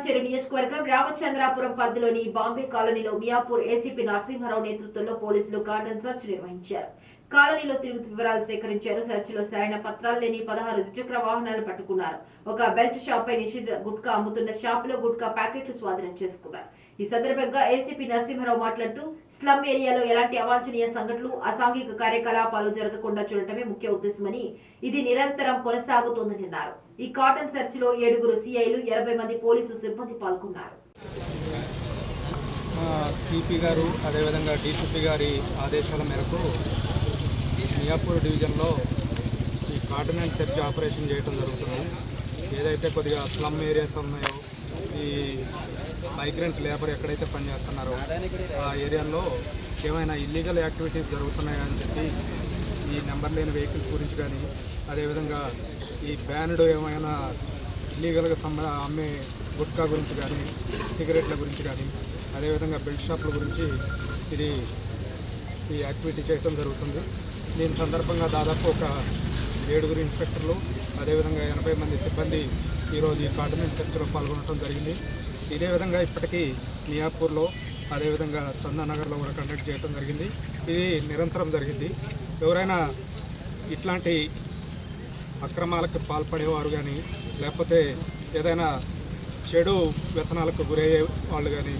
పటాన్చెరు నియోజకవర్గం రామచంద్రాపురం పరిధిలోని బాంబే కాలనీలో మియాపూర్ ఏసీపీ నరసింహారావు నేతృత్వంలో పోలీసులు కార్డన్ సెర్చ్ నిర్వహించారు. కాలనీలో తిరుగుతూ వివరాలు సేకరించారు. సెర్చ్ లో సరైన పత్రాలు లేని 16 ద్విచక్ర వాహనాలు పట్టుకున్నారు. ఒక బెల్ట్ షాప్ పై నిషేధ గుట్కా అమ్ముతున్న షాప్ లో గుట్కా ప్యాకెట్లు స్వాధీనం చేసుకున్నారు. ఈ సందర్భంగా ఏసీపీ నరసింహారావు మాట్లాడుతూ స్లమ్ ఏరియాలో ఎలాంటి అవాంఛనీయ సంఘటనలు, అసాంఘిక కార్యకలాపాలు జరగకుండా చూడటమే ముఖ్య ఉద్దేశమని ఇది నిరంతరం కొనసాగుతోందని అన్నారు. ఈ కాటన్ సెర్చ్ లో 7 సిఐలు, 80 మంది పోలీసు సిబ్బంది పాల్గొన్నారు. సిపి గారు అదేవిధంగా డీసీపీ గారి ఆదేశాల మేరకు మియాపూర్ డివిజన్లో ఈ కార్డినెంట్ సెర్చ్ ఆపరేషన్ చేయడం జరుగుతుంది. ఏదైతే కొద్దిగా స్లమ్ ఏరియాస్ ఉన్నాయో, ఈ మైగ్రెంట్ లేబర్ ఎక్కడైతే పనిచేస్తున్నారో ఆ ఏరియాలో ఏమైనా ఇల్లీగల్ యాక్టివిటీస్ జరుగుతున్నాయని చెప్పి ఈ నెంబర్ లేని వెహికల్స్ గురించి కానీ, అదేవిధంగా ఈ బ్యాన్డ్ ఏమైనా ఇల్లీగల్గా అమ్మే గుట్కా గురించి కానీ, సిగరెట్ల గురించి కానీ, అదేవిధంగా బెల్ట్ షాపుల గురించి ఈ యాక్టివిటీ చేయడం జరుగుతుంది. దీని సందర్భంగా దాదాపు ఒక 7 ఇన్స్పెక్టర్లు, అదేవిధంగా 80 మంది సిబ్బంది ఈరోజు ఈ కార్డినెంట్ సెర్చ్లో పాల్గొనడం జరిగింది. ఇదే విధంగా ఇప్పటికీ మియాపూర్లో, అదేవిధంగా చందానగర్లో కూడా కండక్ట్ చేయడం జరిగింది. ఇది నిరంతరం జరిగింది. ఎవరైనా ఇట్లాంటి అక్రమాలకు పాల్పడేవారు కానీ, లేకపోతే ఏదైనా చెడు వ్యసనాలకు గురయ్యే వాళ్ళు కానీ